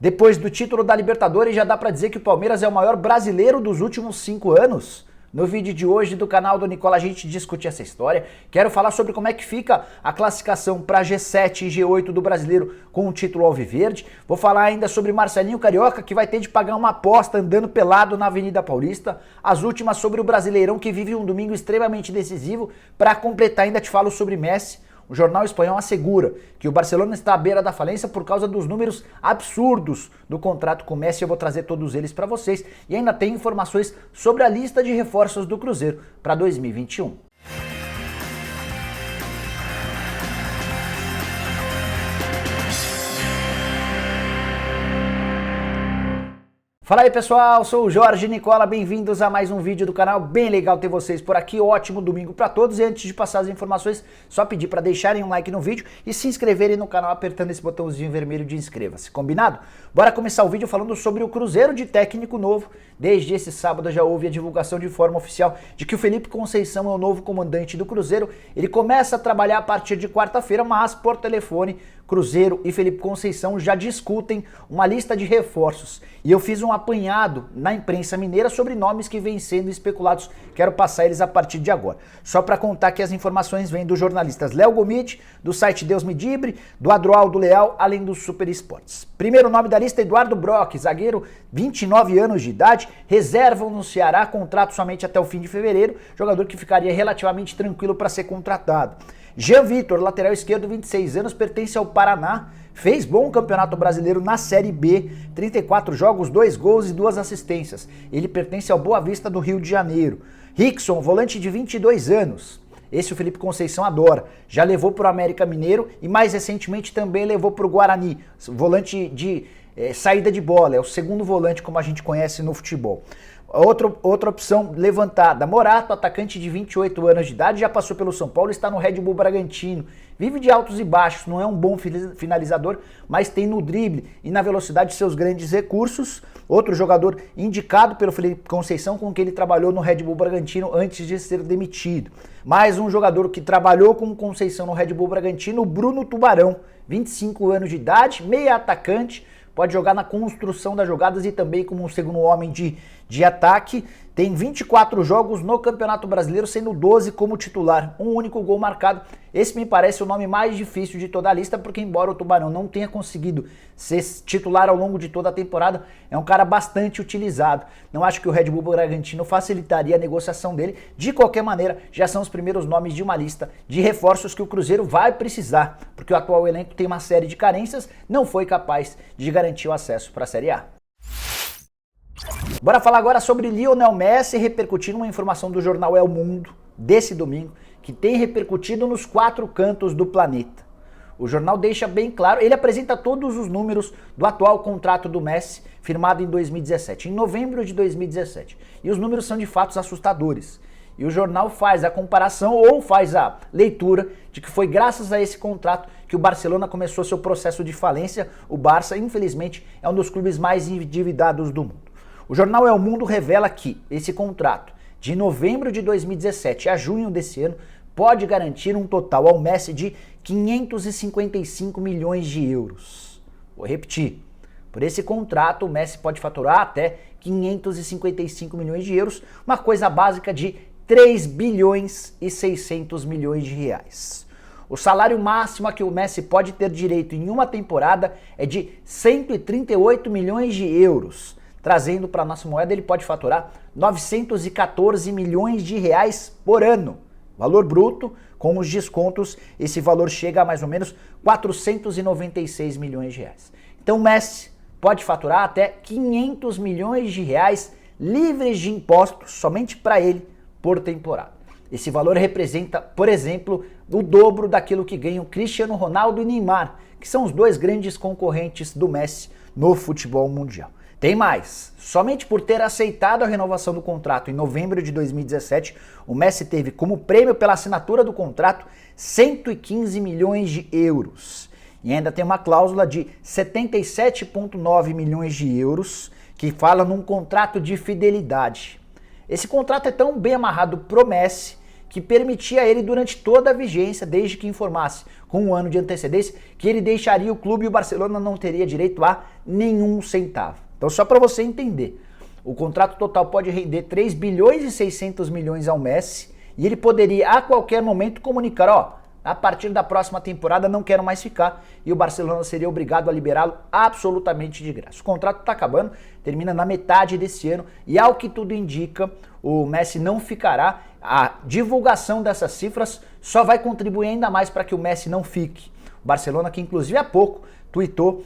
Depois do título da Libertadores, já dá pra dizer que o Palmeiras é o maior brasileiro dos últimos 5 anos? No vídeo de hoje do canal do Nicola a gente discute essa história. Quero falar sobre como é que fica a classificação para G7 e G8 do brasileiro com o título alviverde. Vou falar ainda sobre Marcelinho Carioca, que vai ter de pagar uma aposta andando pelado na Avenida Paulista. As últimas sobre o Brasileirão, que vive um domingo extremamente decisivo. Para completar, ainda te falo sobre Messi. O jornal espanhol assegura que o Barcelona está à beira da falência por causa dos números absurdos do contrato com o Messi. Eu vou trazer todos eles para vocês e ainda tem informações sobre a lista de reforços do Cruzeiro para 2021. Fala aí pessoal, sou o Jorge Nicola, bem-vindos a mais um vídeo do canal, bem legal ter vocês por aqui, ótimo domingo pra todos. E antes de passar as informações, só pedir pra deixarem um like no vídeo e se inscreverem no canal apertando esse botãozinho vermelho de inscreva-se, combinado? Bora começar o vídeo falando sobre o Cruzeiro de técnico novo. Desde esse sábado já houve a divulgação de forma oficial de que o Felipe Conceição é o novo comandante do Cruzeiro. Ele começa a trabalhar a partir de quarta-feira, mas por telefone, Cruzeiro e Felipe Conceição já discutem uma lista de reforços. E eu fiz um apanhado na imprensa mineira sobre nomes que vêm sendo especulados. Quero passar eles a partir de agora. Só para contar que as informações vêm dos jornalistas Léo Gomide, do site Deus Me Dibre, do Adroaldo Leal, além do Super Esportes. Primeiro nome da lista, Eduardo Brock, zagueiro, 29 anos de idade, reserva no Ceará, contrato somente até o fim de fevereiro, jogador que ficaria relativamente tranquilo para ser contratado. Jean Vitor, lateral esquerdo, 26 anos, pertence ao Paraná, fez bom campeonato brasileiro na Série B, 34 jogos, 2 gols e 2 assistências. Ele pertence ao Boa Vista do Rio de Janeiro. Rickson, volante de 22 anos. Esse o Felipe Conceição adora. Já levou para o América Mineiro e mais recentemente também levou para o Guarani. Volante de saída de bola, é o segundo volante como a gente conhece no futebol. Outra opção levantada, Morato, atacante de 28 anos de idade, já passou pelo São Paulo, está no Red Bull Bragantino. Vive de altos e baixos, não é um bom finalizador, mas tem no drible e na velocidade seus grandes recursos. Outro jogador indicado pelo Felipe Conceição, com quem ele trabalhou no Red Bull Bragantino antes de ser demitido. Mais um jogador que trabalhou com Conceição no Red Bull Bragantino, o Bruno Tubarão, 25 anos de idade, meia atacante, pode jogar na construção das jogadas e também como um segundo homem de ataque. Tem 24 jogos no Campeonato Brasileiro, sendo 12 como titular. Um único gol marcado. Esse me parece o nome mais difícil de toda a lista, porque embora o Tubarão não tenha conseguido ser titular ao longo de toda a temporada, é um cara bastante utilizado. Não acho que o Red Bull Bragantino facilitaria a negociação dele. De qualquer maneira, já são os primeiros nomes de uma lista de reforços que o Cruzeiro vai precisar, porque o atual elenco tem uma série de carências, não foi capaz de garantir o acesso para a Série A. Bora falar agora sobre Lionel Messi, repercutindo uma informação do jornal El Mundo desse domingo, que tem repercutido nos 4 cantos do planeta. O jornal deixa bem claro, ele apresenta todos os números do atual contrato do Messi, firmado em 2017, em novembro de 2017. E os números são de fato assustadores. E o jornal faz a comparação ou faz a leitura de que foi graças a esse contrato que o Barcelona começou seu processo de falência. O Barça, infelizmente, é um dos clubes mais endividados do mundo. O jornal El Mundo revela que esse contrato, de novembro de 2017 a junho desse ano, pode garantir um total ao Messi de 555 milhões de euros. Vou repetir. Por esse contrato, o Messi pode faturar até 555 milhões de euros, uma coisa básica de 3 bilhões e 600 milhões de reais. O salário máximo a que o Messi pode ter direito em uma temporada é de 138 milhões de euros. Trazendo para a nossa moeda, ele pode faturar 914 milhões de reais por ano. Valor bruto, com os descontos, esse valor chega a mais ou menos 496 milhões de reais. Então o Messi pode faturar até 500 milhões de reais livres de impostos, somente para ele, por temporada. Esse valor representa, por exemplo, o dobro daquilo que ganham Cristiano Ronaldo e Neymar, que são os dois grandes concorrentes do Messi no futebol mundial. Tem mais, somente por ter aceitado a renovação do contrato em novembro de 2017, o Messi teve como prêmio pela assinatura do contrato 115 milhões de euros. E ainda tem uma cláusula de 77,9 milhões de euros que fala num contrato de fidelidade. Esse contrato é tão bem amarrado pro Messi que permitia a ele durante toda a vigência, desde que informasse com um ano de antecedência, que ele deixaria o clube e o Barcelona não teria direito a nenhum centavo. Então só para você entender, o contrato total pode render 3 bilhões e 600 milhões ao Messi e ele poderia a qualquer momento comunicar, ó, a partir da próxima temporada não quero mais ficar, e o Barcelona seria obrigado a liberá-lo absolutamente de graça. O contrato está acabando, termina na metade desse ano e ao que tudo indica, o Messi não ficará. A divulgação dessas cifras só vai contribuir ainda mais para que o Messi não fique. O Barcelona, que inclusive há pouco tweetou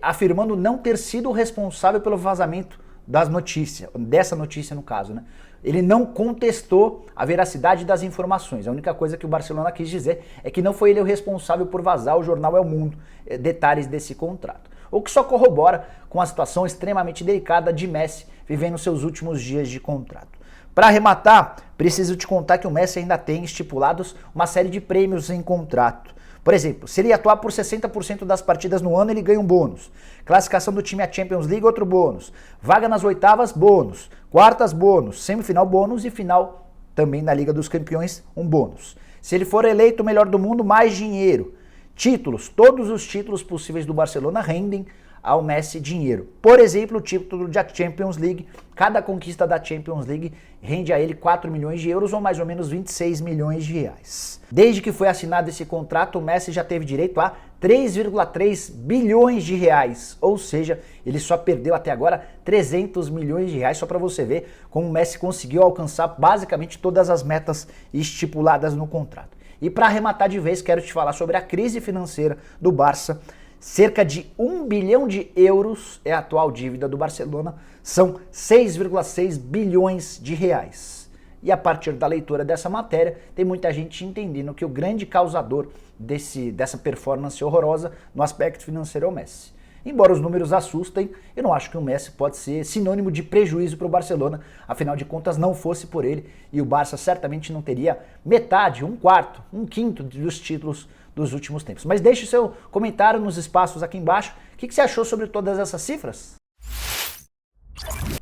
afirmando não ter sido o responsável pelo vazamento das notícias, dessa notícia no caso, né? Ele não contestou a veracidade das informações. A única coisa que o Barcelona quis dizer é que não foi ele o responsável por vazar o jornal El Mundo detalhes desse contrato. O que só corrobora com a situação extremamente delicada de Messi vivendo seus últimos dias de contrato. Para arrematar, preciso te contar que o Messi ainda tem estipulados uma série de prêmios em contrato. Por exemplo, se ele atuar por 60% das partidas no ano, ele ganha um bônus. Classificação do time à Champions League, outro bônus. Vaga nas oitavas, bônus. Quartas, bônus. Semifinal, bônus. E final, também na Liga dos Campeões, um bônus. Se ele for eleito o melhor do mundo, mais dinheiro. Títulos. Todos os títulos possíveis do Barcelona rendem ao Messi dinheiro. Por exemplo, o título da Champions League. Cada conquista da Champions League rende a ele 4 milhões de euros ou mais ou menos 26 milhões de reais. Desde que foi assinado esse contrato, o Messi já teve direito a 3,3 bilhões de reais, ou seja, ele só perdeu até agora 300 milhões de reais, só para você ver como o Messi conseguiu alcançar basicamente todas as metas estipuladas no contrato. E para arrematar de vez, quero te falar sobre a crise financeira do Barça. Cerca de 1 bilhão de euros é a atual dívida do Barcelona, são 6,6 bilhões de reais. E a partir da leitura dessa matéria, tem muita gente entendendo que o grande causador dessa performance horrorosa no aspecto financeiro é o Messi. Embora os números assustem, eu não acho que o Messi pode ser sinônimo de prejuízo para o Barcelona, afinal de contas não fosse por ele e o Barça certamente não teria metade, um quarto, um quinto dos títulos dos últimos tempos. Mas deixe o seu comentário nos espaços aqui embaixo, o que você achou sobre todas essas cifras?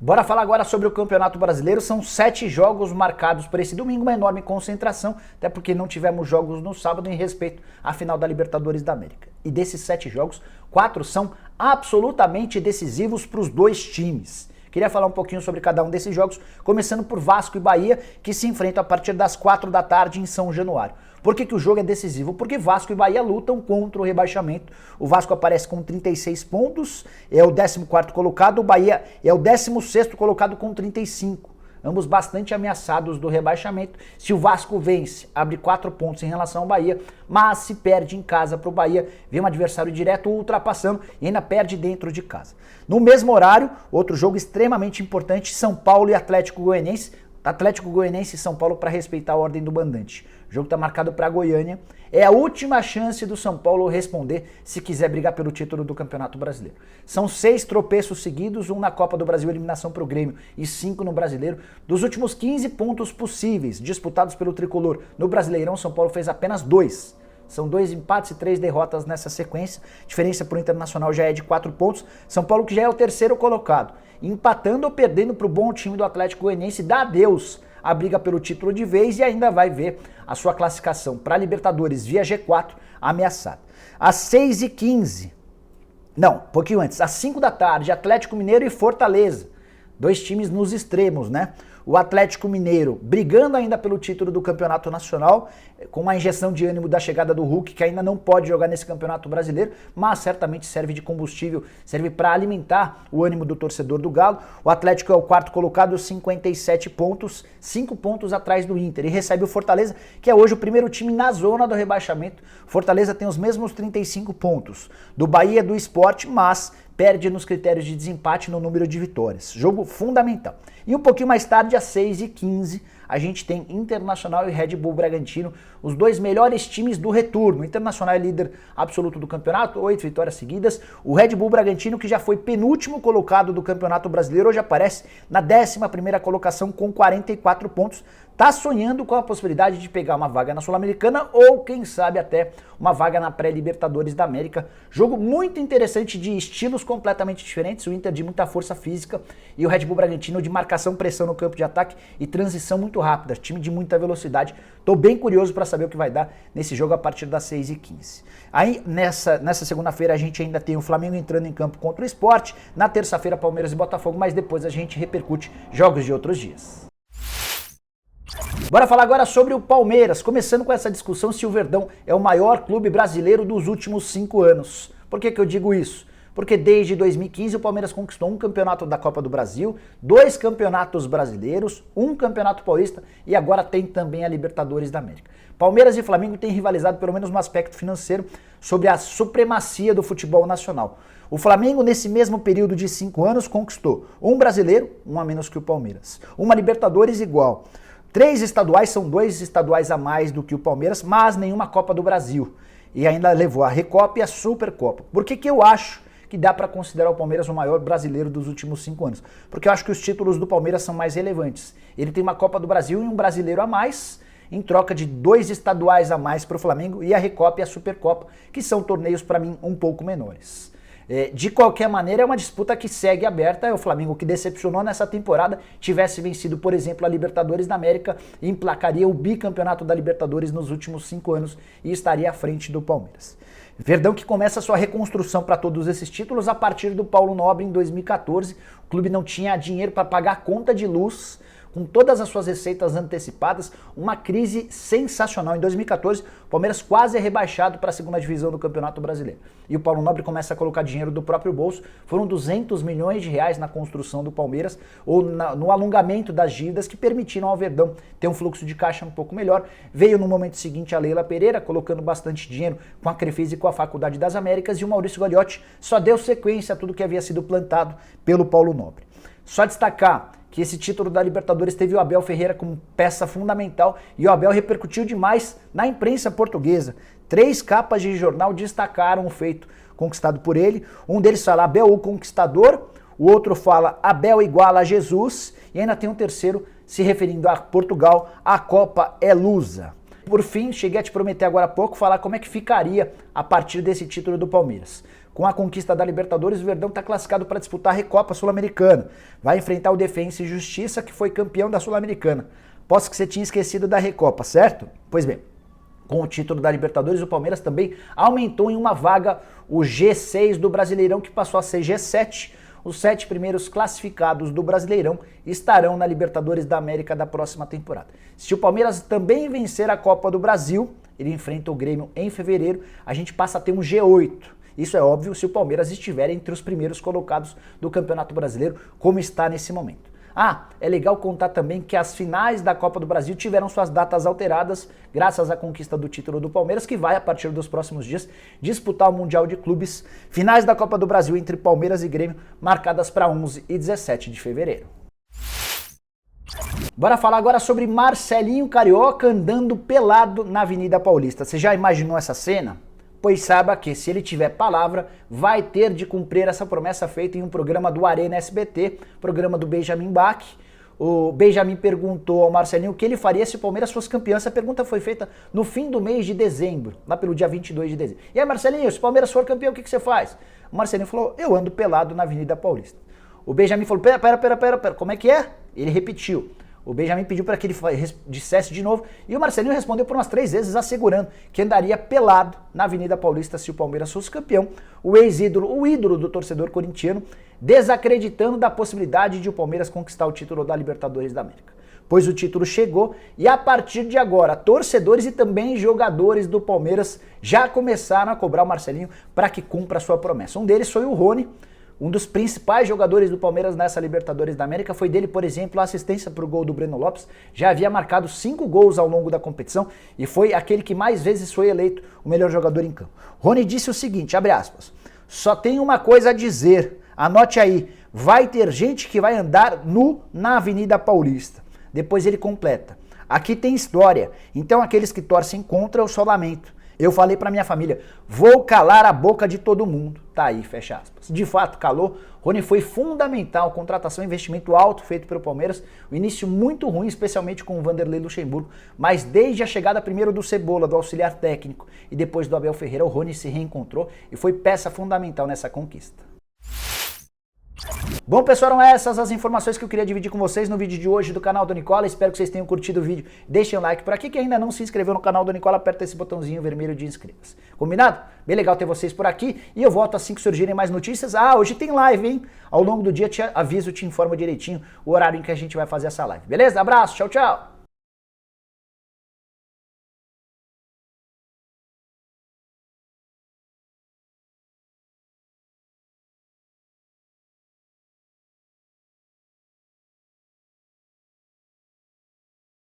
Bora falar agora sobre o Campeonato Brasileiro. São 7 jogos marcados por esse domingo, uma enorme concentração, até porque não tivemos jogos no sábado em respeito à final da Libertadores da América. E desses 7 jogos, 4 são absolutamente decisivos para os dois times. Queria falar um pouquinho sobre cada um desses jogos, começando por Vasco e Bahia, que se enfrentam a partir das 4 da tarde em São Januário. Por que o jogo é decisivo? Porque Vasco e Bahia lutam contra o rebaixamento. O Vasco aparece com 36 pontos, é o 14º colocado, o Bahia é o 16º colocado com 35. Ambos bastante ameaçados do rebaixamento. Se o Vasco vence, abre 4 pontos em relação ao Bahia, mas se perde em casa para o Bahia, vem um adversário direto ultrapassando e ainda perde dentro de casa. No mesmo horário, outro jogo extremamente importante, São Paulo e Atlético Goianiense. Atlético Goianiense e São Paulo para respeitar a ordem do mandante. O jogo está marcado para Goiânia. É a última chance do São Paulo responder se quiser brigar pelo título do Campeonato Brasileiro. São 6 tropeços seguidos, um na Copa do Brasil, eliminação para o Grêmio, e 5 no Brasileiro. Dos últimos 15 pontos possíveis disputados pelo Tricolor no Brasileirão, São Paulo fez apenas 2. São 2 empates e 3 derrotas nessa sequência. A diferença para o Internacional já é de 4 pontos. São Paulo, que já é o 3º colocado, empatando ou perdendo para o bom time do Atlético Goianiense, dá adeus a briga pelo título de vez e ainda vai ver a sua classificação para a Libertadores via G4 ameaçada. Às 6h15, não, um pouquinho antes, às 5 da tarde, Atlético Mineiro e Fortaleza. 2 times nos extremos, né? O Atlético Mineiro brigando ainda pelo título do Campeonato Nacional, com uma injeção de ânimo da chegada do Hulk, que ainda não pode jogar nesse Campeonato Brasileiro, mas certamente serve de combustível, serve para alimentar o ânimo do torcedor do Galo. O Atlético é o 4º colocado, 57 pontos, 5 pontos atrás do Inter, e recebe o Fortaleza, que é hoje o primeiro time na zona do rebaixamento. Fortaleza tem os mesmos 35 pontos do Bahia, do Sport, mas perde nos critérios de desempate no número de vitórias. Jogo fundamental. E um pouquinho mais tarde, às 6h15, a gente tem Internacional e Red Bull Bragantino, os 2 melhores times do retorno. O Internacional é líder absoluto do campeonato, 8 vitórias seguidas. O Red Bull Bragantino, que já foi penúltimo colocado do Campeonato Brasileiro, hoje aparece na 11ª colocação com 44 pontos. Tá sonhando com a possibilidade de pegar uma vaga na Sul-Americana ou, quem sabe, até uma vaga na pré-Libertadores da América. Jogo muito interessante, de estilos completamente diferentes. O Inter de muita força física e o Red Bull Bragantino de marcação, pressão no campo de ataque e transição muito muito rápida, time de muita velocidade. Tô bem curioso para saber o que vai dar nesse jogo a partir das 6h15. Aí, nessa segunda-feira, a gente ainda tem o Flamengo entrando em campo contra o Sport. Na terça-feira, Palmeiras e Botafogo, mas depois a gente repercute jogos de outros dias. Bora falar agora sobre o Palmeiras, começando com essa discussão se o Verdão é o maior clube brasileiro dos últimos 5 anos. Por que eu digo isso? Porque desde 2015 o Palmeiras conquistou um campeonato da Copa do Brasil, 2 campeonatos brasileiros, 1 campeonato paulista e agora tem também a Libertadores da América. Palmeiras e Flamengo têm rivalizado pelo menos no aspecto financeiro sobre a supremacia do futebol nacional. O Flamengo, nesse mesmo período de 5 anos, conquistou um brasileiro, um a menos que o Palmeiras, uma Libertadores igual. 3 estaduais, são 2 estaduais a mais do que o Palmeiras, mas nenhuma Copa do Brasil. E ainda levou a Recopa e a Supercopa. Por que eu acho que dá para considerar o Palmeiras o maior brasileiro dos últimos 5 anos? Porque eu acho que os títulos do Palmeiras são mais relevantes. Ele tem uma Copa do Brasil e um brasileiro a mais, em troca de 2 estaduais a mais para o Flamengo e a Recopa e a Supercopa, que são torneios, para mim, um pouco menores. De qualquer maneira, é uma disputa que segue aberta. É o Flamengo que decepcionou nessa temporada, tivesse vencido, por exemplo, a Libertadores da América, emplacaria o bicampeonato da Libertadores nos últimos 5 anos e estaria à frente do Palmeiras. Verdão que começa a sua reconstrução para todos esses títulos a partir do Paulo Nobre em 2014. O clube não tinha dinheiro para pagar a conta de luz, com todas as suas receitas antecipadas, uma crise sensacional. Em 2014, o Palmeiras quase é rebaixado para a segunda divisão do Campeonato Brasileiro. E o Paulo Nobre começa a colocar dinheiro do próprio bolso. Foram 200 milhões de reais na construção do Palmeiras, ou no alongamento das dívidas que permitiram ao Verdão ter um fluxo de caixa um pouco melhor. Veio no momento seguinte a Leila Pereira, colocando bastante dinheiro com a Crefisa e com a Faculdade das Américas, e o Maurício Gagliotti só deu sequência a tudo que havia sido plantado pelo Paulo Nobre. Só destacar que esse título da Libertadores teve o Abel Ferreira como peça fundamental e o Abel repercutiu demais na imprensa portuguesa. 3 capas de jornal destacaram o feito conquistado por ele. Um deles fala Abel o Conquistador, o outro fala Abel iguala a Jesus e ainda tem um terceiro se referindo a Portugal, a Copa é lusa. Por fim, cheguei a te prometer agora há pouco falar como é que ficaria a partir desse título do Palmeiras. Com a conquista da Libertadores, o Verdão está classificado para disputar a Recopa Sul-Americana. Vai enfrentar o Defensa e Justiça, que foi campeão da Sul-Americana. Posso que você tinha esquecido da Recopa, certo? Pois bem, com o título da Libertadores, o Palmeiras também aumentou em uma vaga o G6 do Brasileirão, que passou a ser G7. Os 7 primeiros classificados do Brasileirão estarão na Libertadores da América da próxima temporada. Se o Palmeiras também vencer a Copa do Brasil, ele enfrenta o Grêmio em fevereiro, a gente passa a ter um G8. Isso é óbvio se o Palmeiras estiver entre os primeiros colocados do Campeonato Brasileiro, como está nesse momento. É legal contar também que as finais da Copa do Brasil tiveram suas datas alteradas graças à conquista do título do Palmeiras, que vai, a partir dos próximos dias, disputar o Mundial de Clubes. Finais da Copa do Brasil entre Palmeiras e Grêmio, marcadas para 11 e 17 de fevereiro. Bora falar agora sobre Marcelinho Carioca andando pelado na Avenida Paulista. Você já imaginou essa cena? Pois saiba que, se ele tiver palavra, vai ter de cumprir essa promessa feita em um programa do Arena SBT, programa do Benjamin Bach. O Benjamin perguntou ao Marcelinho o que ele faria se o Palmeiras fosse campeão. Essa pergunta foi feita no fim do mês de dezembro, lá pelo dia 22 de dezembro. E aí, Marcelinho, se o Palmeiras for campeão, o que você faz? O Marcelinho falou, eu ando pelado na Avenida Paulista. O Benjamin falou, pera, como é que é? Ele repetiu. O Benjamin pediu para que ele dissesse de novo e o Marcelinho respondeu por umas 3 vezes, assegurando que andaria pelado na Avenida Paulista se o Palmeiras fosse campeão. O ex-ídolo, o ídolo do torcedor corintiano, desacreditando da possibilidade de o Palmeiras conquistar o título da Libertadores da América. Pois o título chegou e a partir de agora, torcedores e também jogadores do Palmeiras já começaram a cobrar o Marcelinho para que cumpra a sua promessa. Um deles foi o Rony. Um dos principais jogadores do Palmeiras nessa Libertadores da América foi dele, por exemplo, a assistência para o gol do Breno Lopes. Já havia marcado 5 gols ao longo da competição e foi aquele que mais vezes foi eleito o melhor jogador em campo. Rony disse o seguinte, abre aspas, só tem uma coisa a dizer, anote aí, vai ter gente que vai andar nu na Avenida Paulista. Depois ele completa, aqui tem história, então aqueles que torcem contra eu só lamento. Eu falei pra minha família, vou calar a boca de todo mundo. Tá aí, fecha aspas. De fato, calou. Rony foi fundamental, contratação e investimento alto feito pelo Palmeiras. O início muito ruim, especialmente com o Vanderlei Luxemburgo. Mas desde a chegada primeiro do Cebola, do auxiliar técnico, e depois do Abel Ferreira, o Rony se reencontrou e foi peça fundamental nessa conquista. Bom, pessoal, eram essas as informações que eu queria dividir com vocês no vídeo de hoje do canal do Nicola. Espero que vocês tenham curtido o vídeo. Deixem um like por aqui. Quem ainda não se inscreveu no canal do Nicola, aperta esse botãozinho vermelho de inscreva-se. Combinado? Bem legal ter vocês por aqui. E eu volto assim que surgirem mais notícias. Ah, hoje tem live, hein? Ao longo do dia te aviso, te informo direitinho o horário em que a gente vai fazer essa live. Beleza? Abraço, tchau, tchau!